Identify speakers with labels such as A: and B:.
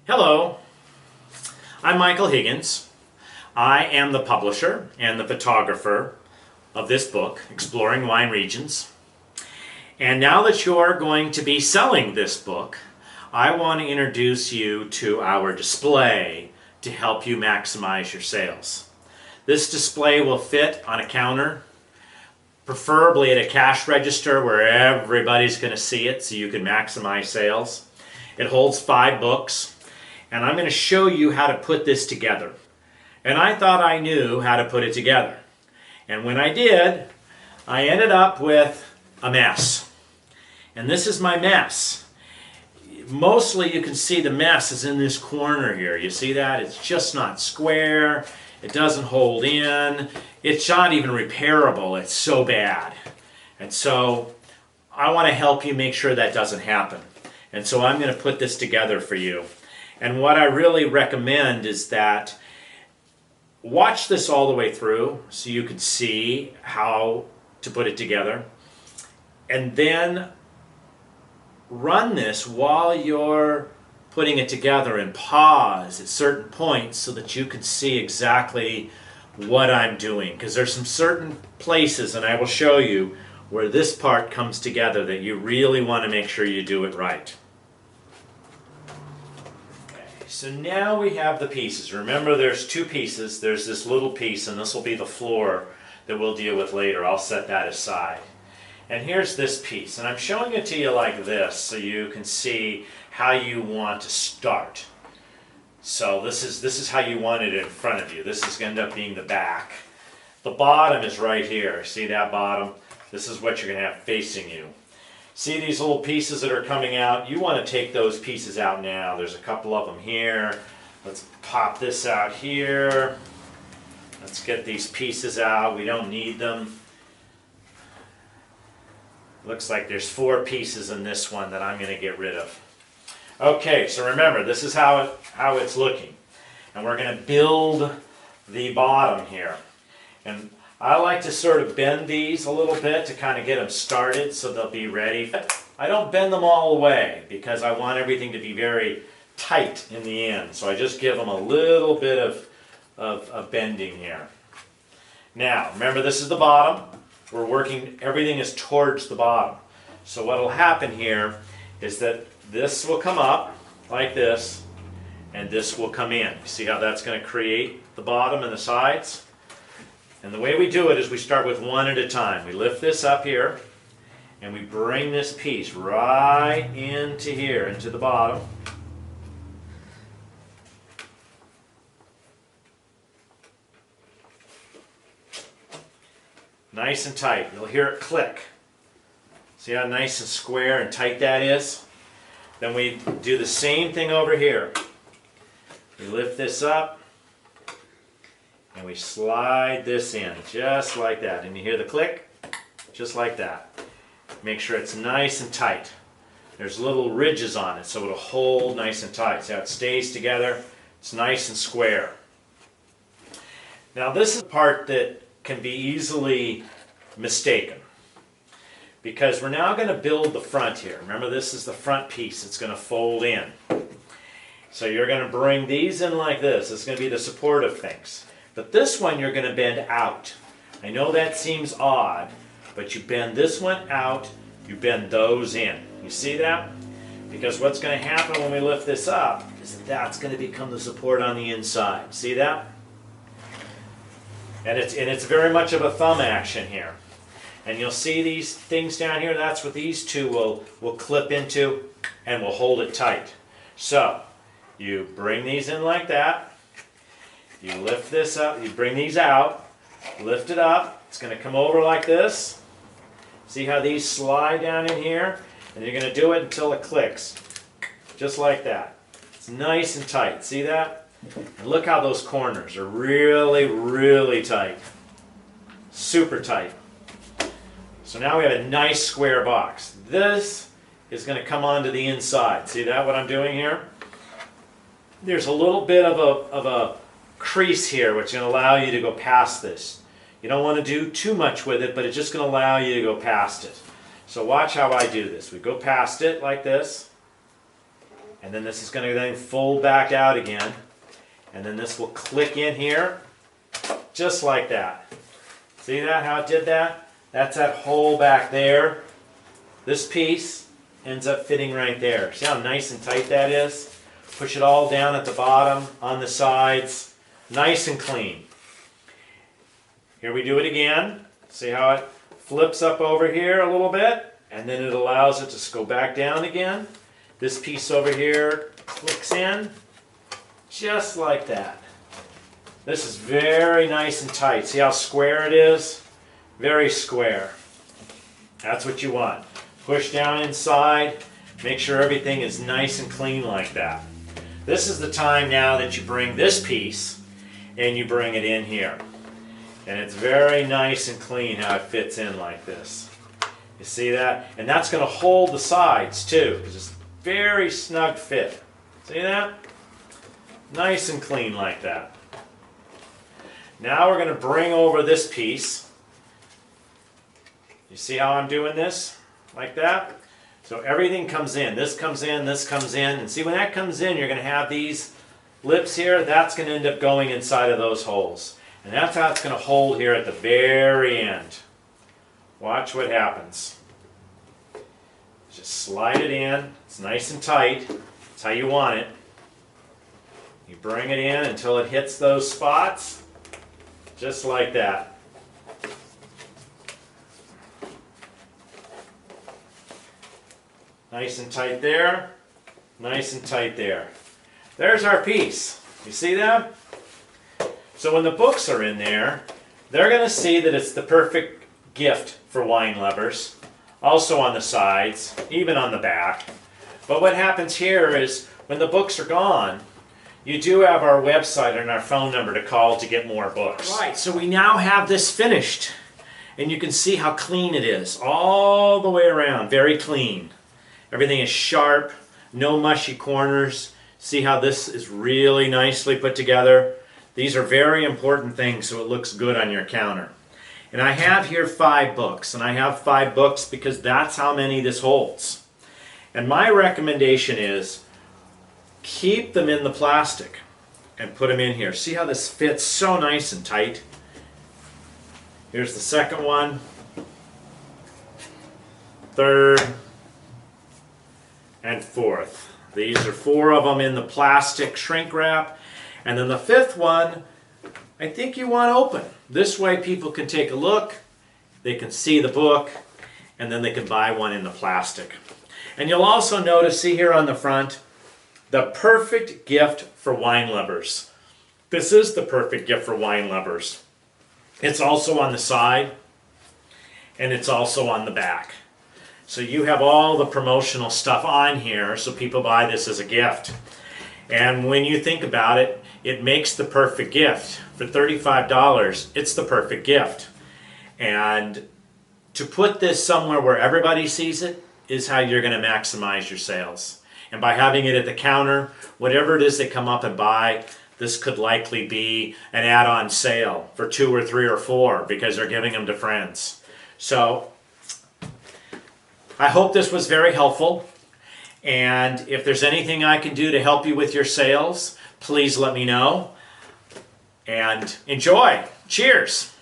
A: Hello, I'm Michael Higgins. I am the publisher and the photographer of this book, Exploring Wine Regions. And now that you're going to be selling this book, I want to introduce you to our display to help you maximize your sales. This display will fit on a counter, preferably at a cash register where everybody's going to see it so you can maximize sales. It holds 5 books. And I'm going to show you how to put this together. And I thought I knew how to put it together. And when I did, I ended up with a mess. And this is my mess. Mostly you can see the mess is in this corner here. You see that? It's just not square. It doesn't hold in. It's not even repairable. It's so bad. And so I want to help you make sure that doesn't happen. And so I'm going to put this together for you. And what I really recommend is that watch this all the way through so you can see how to put it together. And then run this while you're putting it together and pause at certain points so that you can see exactly what I'm doing. Because there's some certain places, and I will show you, where this part comes together that you really want to make sure you do it right. So now we have the pieces. Remember, there's 2 pieces. There's this little piece, and this will be the floor that we'll deal with later. I'll set that aside. And here's this piece. And I'm showing it to you like this so you can see how you want to start. So this is how you want it in front of you. This is going to end up being the back. The bottom is right here. See that bottom? This is what you're going to have facing you. See these little pieces that are coming out? You want to take those pieces out now. There's a couple of them here. Let's pop this out here. Let's get these pieces out. We don't need them. Looks like there's 4 pieces in this one that I'm going to get rid of. Okay, so remember, this is how it's looking. And we're going to build the bottom here. And I like to sort of bend these a little bit to kind of get them started so they'll be ready. I don't bend them all the way because I want everything to be very tight in the end. So I just give them a little bit of bending here. Now, remember, this is the bottom. We're working, everything is towards the bottom. So what will happen here is that this will come up like this, and this will come in. See how that's going to create the bottom and the sides? And the way we do it is we start with one at a time. We lift this up here, and we bring this piece right into here, into the bottom. Nice and tight. You'll hear it click. See how nice and square and tight that is? Then we do the same thing over here. We lift this up, and we slide this in, just like that. And you hear the click? Just like that. Make sure it's nice and tight. There's little ridges on it, so it'll hold nice and tight. See how it stays together? It's nice and square. Now this is the part that can be easily mistaken, because we're now going to build the front here. Remember, this is the front piece. It's going to fold in. So you're going to bring these in like this. It's going to be the supportive things. But this one you're going to bend out. I know that seems odd, but you bend this one out, you bend those in. You see that? Because what's going to happen when we lift this up is that that's going to become the support on the inside. See that? And it's very much of a thumb action here. And you'll see these things down here. That's what these 2 will clip into, and will hold it tight. So you bring these in like that. You lift this up, you bring these out, lift it up, it's going to come over like this. See how these slide down in here? And you're going to do it until it clicks, just like that. It's nice and tight, see that? And look how those corners are really, really tight. Super tight. So now we have a nice square box. This is going to come onto the inside. See that, what I'm doing here? There's a little bit of a crease here which is going to allow you to go past this. You don't want to do too much with it, but it's just going to allow you to go past it. So watch how I do this. We go past it like this, And then this is going to then fold back out again. And then this will click in here, just like that. See that, how it did that? That's that hole back there. This piece ends up fitting right there. See how nice and tight that is? Push it all down at the bottom, on the sides, nice and clean. Here we do it again. See how it flips up over here a little bit, and then it allows it to go back down again. This piece over here clicks in, just like that. This is very nice and tight. See how square it is? Very square. That's what you want. Push down inside. Make sure everything is nice and clean like that. This is the time now that you bring this piece and you bring it in here. And it's very nice and clean how it fits in like this. You see that? And that's going to hold the sides too, because it's very snug fit. See that? Nice and clean like that. Now we're going to bring over this piece. You see how I'm doing this? Like that? So everything comes in. This comes in, this comes in. And see, when that comes in, you're going to have these lips here. That's going to end up going inside of those holes. And that's how it's going to hold here at the very end. Watch what happens. Just slide it in. It's nice and tight. That's how you want it. You bring it in until it hits those spots. Just like that. Nice and tight there. Nice and tight there. There's our piece. You see that? So when the books are in there, they're going to see that it's the perfect gift for wine lovers. Also on the sides, even on the back. But what happens here is when the books are gone, you do have our website and our phone number to call to get more books. Right, so we now have this finished. And you can see how clean it is. All the way around, very clean. Everything is sharp, no mushy corners. See how this is really nicely put together? These are very important things so it looks good on your counter. And I have here 5 books, and I have 5 books because that's how many this holds. And my recommendation is keep them in the plastic and put them in here. See how this fits so nice and tight? Here's the second one, third, and fourth. These are 4 of them in the plastic shrink wrap. And then the 5th one, I think you want open. This way people can take a look, they can see the book, and then they can buy one in the plastic. And you'll also notice, see here on the front, the perfect gift for wine lovers. This is the perfect gift for wine lovers. It's also on the side, and it's also on the back. So you have all the promotional stuff on here so people buy this as a gift. And when you think about it, it makes the perfect gift. For $35, it's the perfect gift. And to put this somewhere where everybody sees it is how you're going to maximize your sales. And by having it at the counter, whatever it is they come up and buy, this could likely be an add-on sale for 2 or 3 or 4 because they're giving them to friends. So I hope this was very helpful. And if there's anything I can do to help you with your sales, please let me know. And enjoy. Cheers.